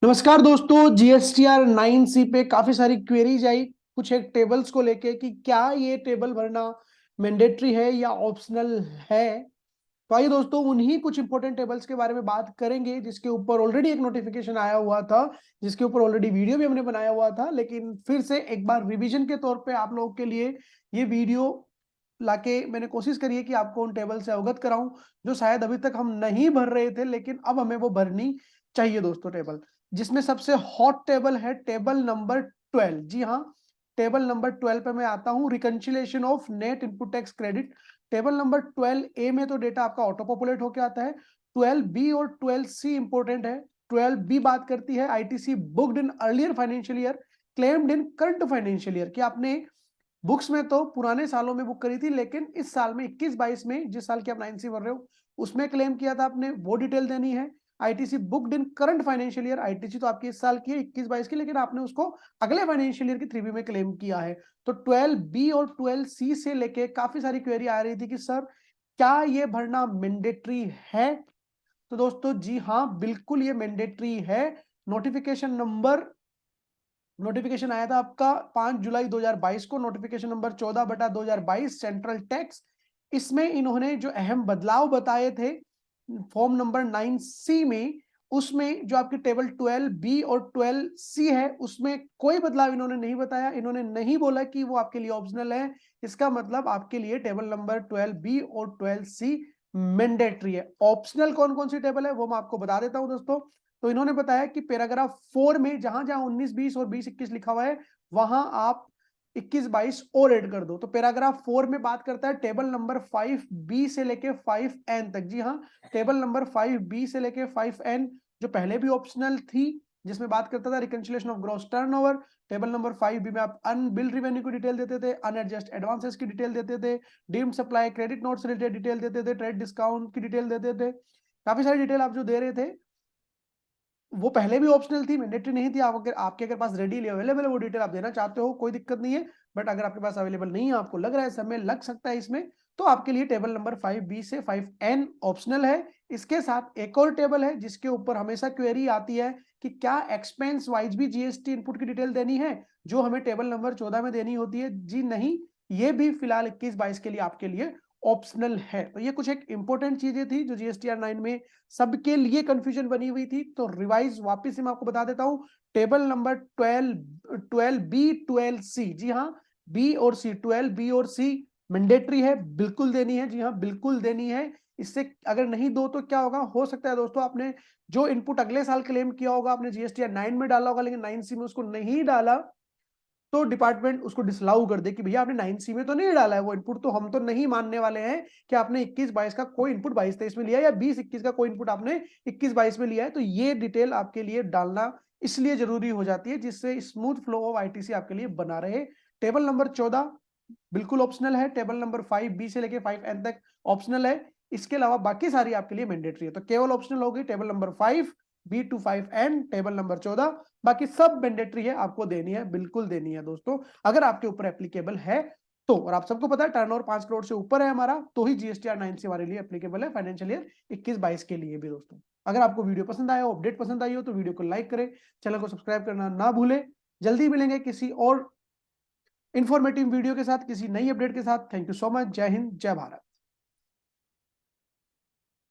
नमस्कार दोस्तों, GSTR 9C पे काफी सारी क्वेरीज आई कुछ एक टेबल्स को लेके कि क्या ये टेबल भरना मैंडेटरी है या ऑप्शनल है। तो आइए दोस्तों, उन्हीं कुछ इंपॉर्टेंट टेबल्स के बारे में बात करेंगे जिसके ऊपर ऑलरेडी एक नोटिफिकेशन आया हुआ था, जिसके ऊपर ऑलरेडी वीडियो भी हमने बनाया हुआ था, लेकिन फिर से एक बार रिवीजन के तौर पे आप लोगों के लिए ये वीडियो लाके मैंने कोशिश करी है कि आपको उन टेबल से अवगत कराऊं जो शायद अभी तक हम नहीं भर रहे थे, लेकिन अब हमें वो भरनी चाहिए दोस्तों। टेबल जिसमें सबसे हॉट टेबल है टेबल नंबर 12। जी हाँ, टेबल नंबर 12 पे मैं आता हूं, reconciliation of net input tax credit. Table number 12 ए में तो डेटा आपका ऑटो पॉपुलेट होकर आता है। 12 बी और 12 सी इंपोर्टेंट है। 12 बी बात करती है ITC booked in earlier financial year, claimed in current financial year, कि आपने बुक्स में तो पुराने सालों में बुक करी थी, लेकिन इस साल में 21-22 में, जिस साल की आप 9C भर रहे हो, उसमें क्लेम किया था आपने, वो डिटेल देनी है। आईटीसी बुक्ड इन करंट फाइनेंशियल ईयर, आईटीसी तो आपकी इस साल की है 21-22 की, लेकिन आपने उसको अगले फाइनेंशियल ईयर की 3B में क्लेम किया है। तो 12B और 12C से लेके काफी सारी क्वेरी आ रही थी कि सर क्या ये भरना मैंडेटरी है। तो दोस्तों जी हाँ, बिल्कुल ये मैंडेटरी है। नोटिफिकेशन आया था आपका 5 जुलाई 2022 को, नोटिफिकेशन नंबर 14/2022 सेंट्रल टैक्स। इसमें इन्होंने जो अहम बदलाव बताए थे फॉर्म नंबर 9C में, उसमें जो आपकी टेबल 12B और 12C है उसमें कोई बदलाव इन्होंने नहीं बताया। इन्होंने नहीं बोला कि वो आपके लिए ऑप्शनल है। इसका मतलब आपके लिए टेबल नंबर 12B और 12C मैंडेटरी है। ऑप्शनल कौन कौन सी टेबल है वो मैं आपको बता देता हूं दोस्तों। तो इन्होंने बताया कि पैराग्राफ 4 में जहां जहां 19-20 और 20-21 लिखा हुआ है, वहां आप 21-22 और ऐड कर दो। तो पैराग्राफ 4 में बात करता है टेबल नंबर 5B से लेके 5N तक। जी हाँ, टेबल नंबर 5B से लेके 5N जो पहले भी ऑप्शनल थी, जिसमें बात करता था reconciliation of gross turnover. Table number 5B में आप अनबिल्ड रेवेन्यू की डिटेल देते थे, अनएडजस्ट एडवांसेस की डिटेल देते थे, डीम्ड सप्लाई क्रेडिट नोट से रिलेटेड डिटेल देते थे, ट्रेड डिस्काउंट की डिटेल देते थे। काफी सारी डिटेल आप जो दे रहे थे वो पहले भी ऑप्शनल थी, मैंडेटरी नहीं थी। आप अगर आपके अगर पास रेडीली अवेलेबल है वो डिटेल आप देना चाहते हो, कोई दिक्कत नहीं है। बट अगर आपके पास अवेलेबल नहीं है, आपको लग रहा है समय लग सकता है इसमें, तो आपके लिए टेबल नंबर 5B से 5N ऑप्शनल है। इसके साथ एक और टेबल है जिसके ऊपर हमेशा क्वेरी आती है कि क्या एक्सपेंस वाइज भी जीएसटी इनपुट की डिटेल देनी है, जो हमें टेबल नंबर 14 में देनी होती है। जी नहीं, ये भी फिलहाल 21-22 के लिए आपके लिए ऑप्शनल है। तो ये कुछ एक इंपॉर्टेंट चीजें थी जो जीएसटीआर 9 में सबके लिए कंफ्यूजन बनी हुई थी। तो रिवाइज वापस से मैं आपको बता देता हूं, टेबल नंबर 12B 12C। जी हाँ, बी और सी, 12B और C मैंडेटरी है, बिल्कुल देनी है। जी हाँ, बिल्कुल देनी है। इससे अगर नहीं दो तो क्या होगा, हो सकता है दोस्तों आपने जो इनपुट अगले साल क्लेम किया होगा, आपने जीएसटीआर 9 में डाला होगा, लेकिन 9C में उसको नहीं डाला, तो डिपार्टमेंट उसको डिसलाउ कर दे कि भैया आपने 9C में तो नहीं डाला है वो इनपुट, तो हम तो नहीं मानने वाले हैं कि आपने 21-22 का कोई इनपुट 22-23 में लिया या 20-21 का कोई इनपुट आपने 21-22 में लिया है। तो ये डिटेल आपके लिए डालना इसलिए जरूरी हो जाती है जिससे स्मूथ फ्लो ऑफ आईटीसी आपके लिए बना रहे। टेबल नंबर 14 बिल्कुल ऑप्शनल है, टेबल नंबर 5B से लेके 5N तक ऑप्शनल है। इसके अलावा बाकी सारी आपके लिए मैंडेटरी है। तो केवल ऑप्शनल होगी table number 5B to 5N, table number 14, बाकी सब मैंडेटरी है, आपको देनी है, बिल्कुल देनी है दोस्तों, अगर आपके ऊपर एप्लीकेबल है तो। और आप सबको पता है टर्नओवर 5 करोड़ से ऊपर है हमारा, तो ही जीएसटीआर 9C हमारे लिए एप्लीकेबल है फाइनेंशियल ईयर 21-22 के लिए भी दोस्तों। अगर आपको वीडियो पसंद आया हो, अपडेट पसंद आई हो, तो वीडियो को लाइक करें, चैनल को सब्सक्राइब करना ना भूले। जल्दी मिलेंगे किसी और इंफॉर्मेटिव वीडियो के साथ, किसी नई अपडेट के साथ। Thank you so much. जय हिंद, जय भारत।